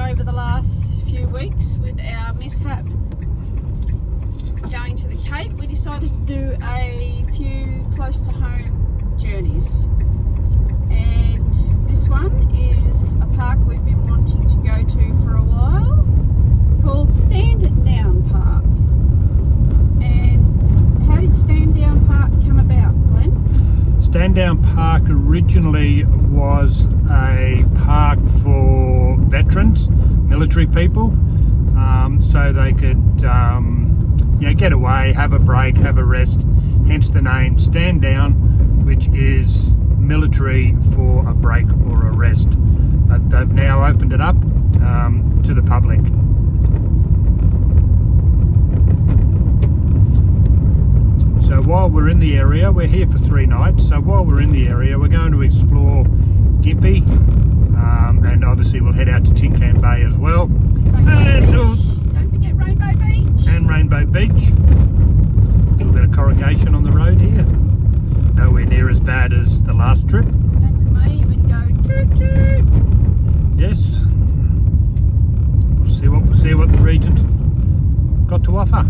over the last few weeks with our mishap going to the Cape, we decided to do a few close to home journeys. And this one is a park we've been wanting to go to for a while, called Stand Down Park. And how did Stand Down Park come about, Glenn? Stand Down Park originally was a park for veterans, military people, so they could get away, have a break, have a rest, hence the name Stand Down, which is military for a break or a rest. But they've now opened it up to the public. So while we're in the area, we're here for 3 nights, so while we're in the area we're going to explore Gympie, and obviously we'll head out to Tin Can Bay as well. Don't forget Rainbow Beach. And Rainbow Beach. A little bit of corrugation on the road here. Nowhere near as bad as the last trip. And we may even go toot toot. Yes. We'll see what the region's got to offer.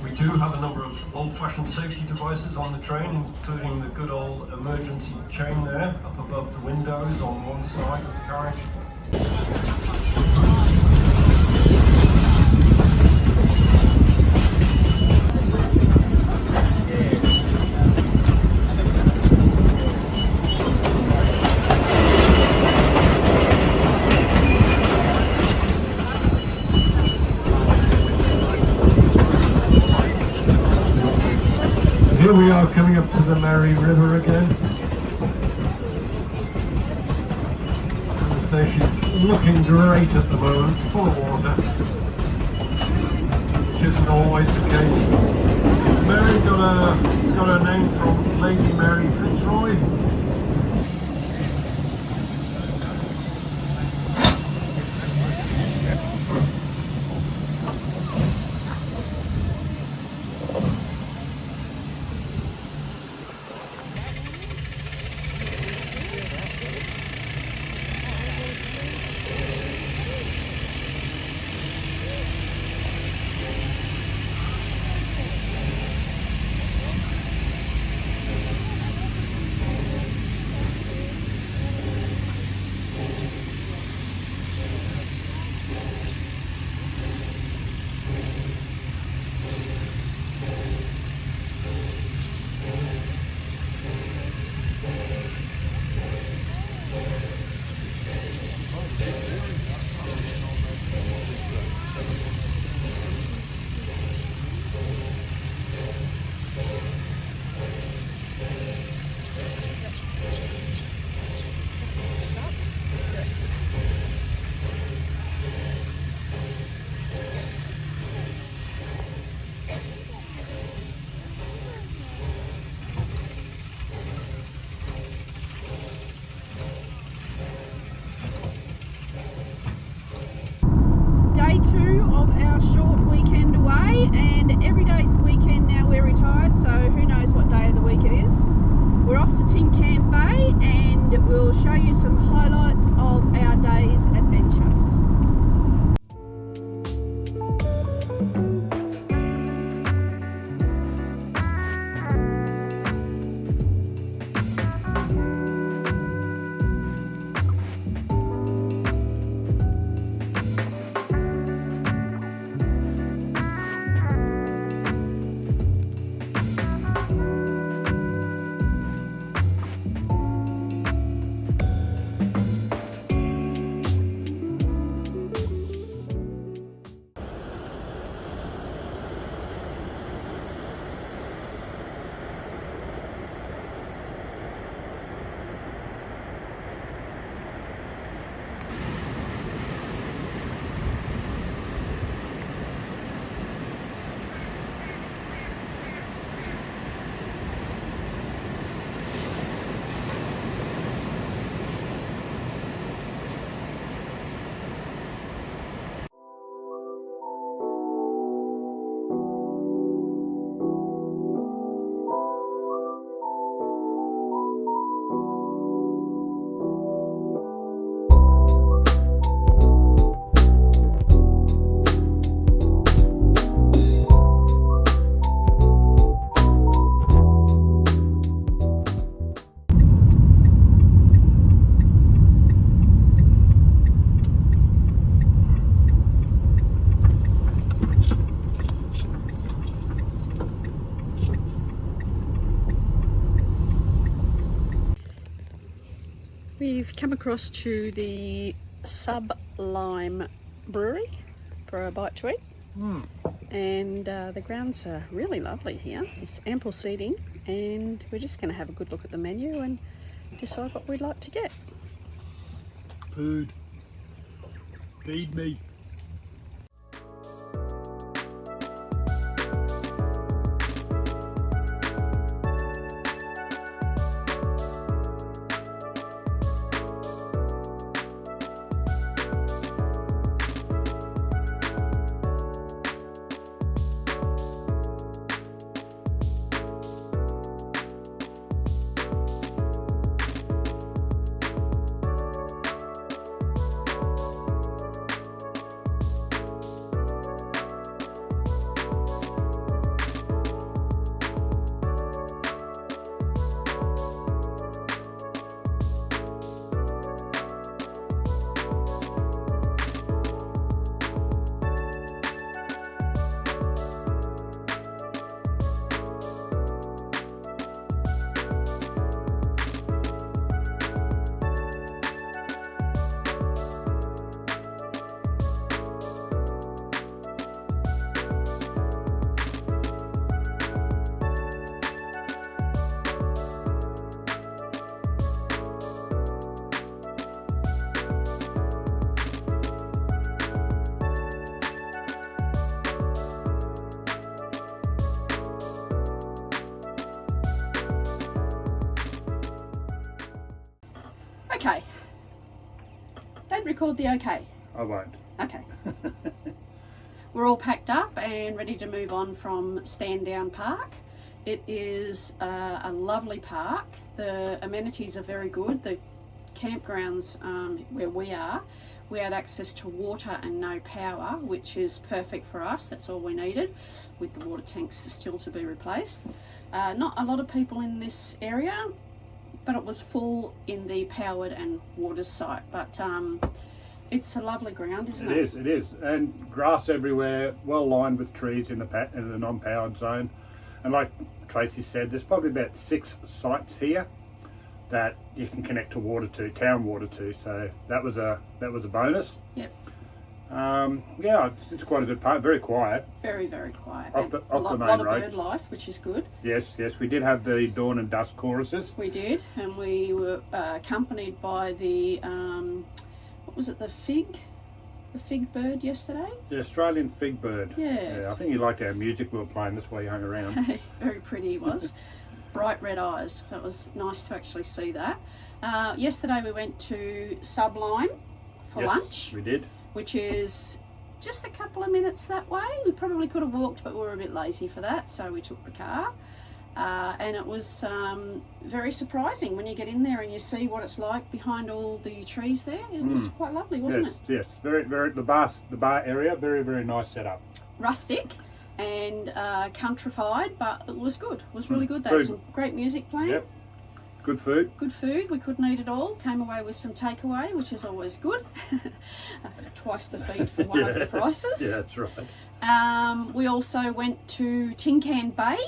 We do have a number of old-fashioned safety devices on the train, including the good old emergency chain there, up above the windows on one side of the carriage. Here we are coming up to the Mary River again. So she's looking great at the moment, full of water, which isn't always the case. Mary got her name from Lady Mary Fitzroy. 2 of our short weekend away, and every day's a weekend now. We're retired, so who knows what day of the week it is. We're off to Tin Camp Bay and we'll show you some highlights of our day's adventures. We've come across to the Sublime Brewery for a bite to eat. And the grounds are really lovely here. There's ample seating, and we're just going to have a good look at the menu and decide what we'd like to get. Food. Feed me. Okay. Don't record the okay. I won't. Okay. We're all packed up and ready to move on from Stand-Down Park. It is a lovely park. The amenities are very good. The campgrounds where we had access to water and no power, which is perfect for us. That's all we needed, with the water tanks still to be replaced. Not a lot of people in this area, but it was full in the powered and water site. But it's a lovely ground, isn't it? It is. And grass everywhere, well lined with trees in the non-powered zone. And like Tracy said, there's probably about 6 sites here that you can connect to water to, town water to. So that was a bonus. Yep. Yeah, it's quite a good park. Very quiet. Very, very quiet. Off the main road. A lot of bird life, which is good. Yes. We did have the dawn and dusk choruses. We did, and we were accompanied by the what was it? The fig bird yesterday. The Australian fig bird. Yeah. I think he liked our music we were playing. That's why he hung around. Very pretty he was. Bright red eyes. That was nice to actually see that. Yesterday we went to Sublime for lunch. We did. Which is just a couple of minutes that way. We probably could have walked, but we were a bit lazy for that, so we took the car. And it was very surprising when you get in there and you see what it's like behind all the trees there. It was quite lovely, wasn't it? Yes, very, very. The bar area, very, very nice setup. Rustic and countrified, but it was good. It was really good. They had Food. some great music playing. Yep. Good food. Good food. We couldn't eat it all. Came away with some takeaway, which is always good. Twice the feed for one of the prices. Yeah, that's right. We also went to Tin Can Bay.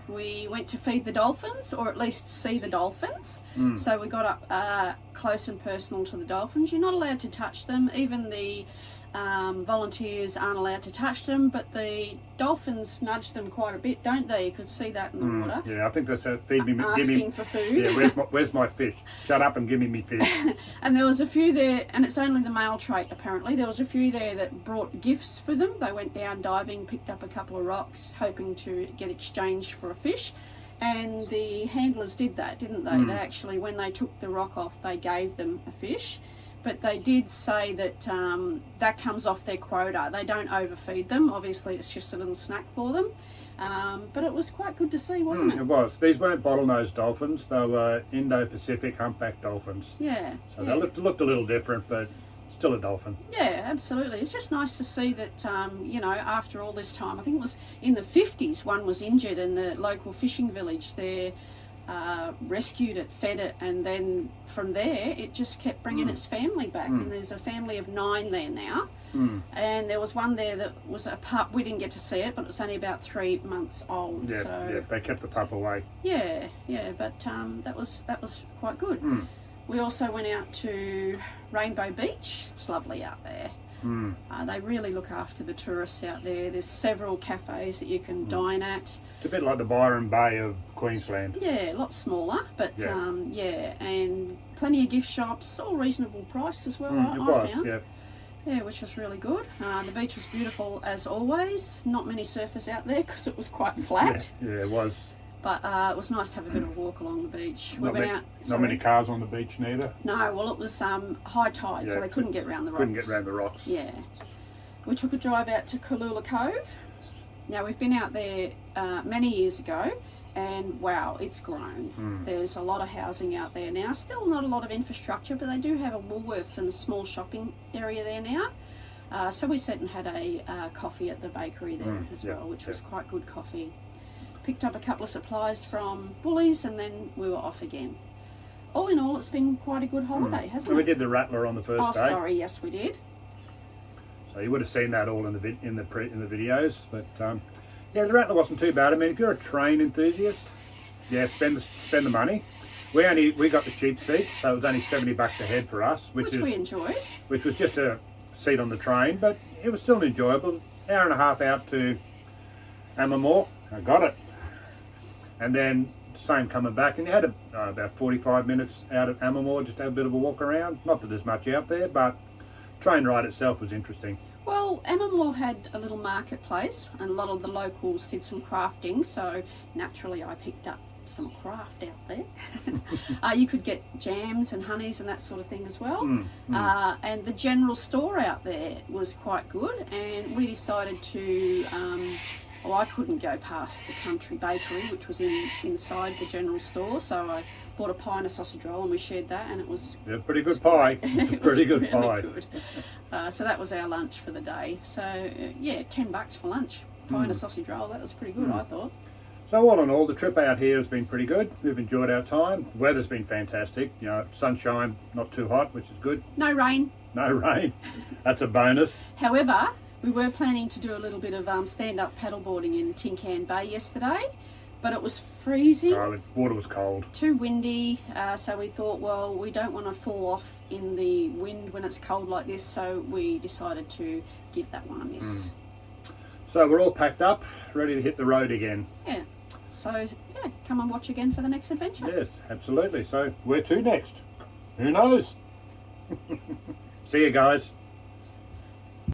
We went to feed the dolphins, or at least see the dolphins. So we got up close and personal to the dolphins. You're not allowed to touch them. Even the volunteers aren't allowed to touch them, but the dolphins nudge them quite a bit, don't they? You could see that in the water. Yeah, I think that's how feed me. Asking for food. Yeah, where's my fish? Shut up and give me fish. And there was a few there, and it's only the male trait apparently. There was a few there that brought gifts for them. They went down diving, picked up a couple of rocks, hoping to get exchanged for a fish. And the handlers did that, didn't they? They actually, when they took the rock off, they gave them a fish. But they did say that that comes off their quota. They don't overfeed them. Obviously, it's just a little snack for them. But it was quite good to see, wasn't it? It was. These weren't bottlenose dolphins. They were Indo-Pacific humpback dolphins. Yeah. So yeah. they looked a little different, but still a dolphin. Yeah, absolutely. It's just nice to see that, you know, after all this time, I think it was in the 50s, one was injured in the local fishing village. They rescued it, fed it, and then from there it just kept bringing its family back. And there's a family of 9 there now. And there was one there that was a pup. We didn't get to see it, but it was only about 3 months old. Yeah, so yeah, they kept the pup away. yeah, but that was quite good. We also went out to Rainbow Beach. It's lovely out there. They really look after the tourists out there. There's several cafes that you can dine at. It's a bit like the Byron Bay of Queensland. Yeah, a lot smaller, but yeah, and plenty of gift shops, all reasonable price as well. I found. Yeah. Yeah, which was really good. The beach was beautiful as always. Not many surfers out there because it was quite flat. Yeah, it was. But it was nice to have a bit of a walk along the beach. We Not, went many, out. not many cars on the beach neither. No, well, it was high tide, so they couldn't get round the rocks. Couldn't get round the rocks. Yeah. We took a drive out to Kalula Cove. Now, we've been out there many years ago, and wow, it's grown. There's a lot of housing out there now. Still not a lot of infrastructure, but they do have a Woolworths and a small shopping area there now. So we sat and had a coffee at the bakery there as well, which was quite good coffee. Picked up a couple of supplies from Woolies, and then we were off again. All in all, it's been quite a good holiday, hasn't So we it? did the Rattler on the first day. Oh, sorry, yes, we did. So you would have seen that all in the videos, but yeah, the Rattler wasn't too bad. I mean, if you're a train enthusiast, yeah, spend the money. We got the cheap seats, so it was only $70 a head for us, which we enjoyed. Which was just a seat on the train, but it was still enjoyable. Hour and a half out to Amamore, I got it, and then same coming back, and you had about 45 minutes out at Amamore just to have a bit of a walk around. Not that there's much out there, but train ride itself was interesting. Well, Amamore had a little marketplace, and a lot of the locals did some crafting, so naturally I picked up some craft out there. You could get jams and honeys and that sort of thing as well. And the general store out there was quite good, and we decided to I couldn't go past the country bakery, which was inside the general store, so I bought a pie and a sausage roll, and we shared that, and it was Pretty good pie. it Pretty was good really pie. Good. So that was our lunch for the day. So yeah, $10 for lunch, pie and a sausage roll. That was pretty good, I thought. So all in all, the trip out here has been pretty good. We've enjoyed our time. The weather's been fantastic. You know, sunshine, not too hot, which is good. No rain. No rain. That's a bonus. However, we were planning to do a little bit of stand-up paddleboarding in Tin Can Bay yesterday, but it was freezing. The water was cold. Too windy, so we thought, well, we don't want to fall off in the wind when it's cold like this, so we decided to give that one a miss. So we're all packed up, ready to hit the road again. Yeah. So, yeah, come and watch again for the next adventure. Yes, absolutely. So where to next? Who knows? See you guys.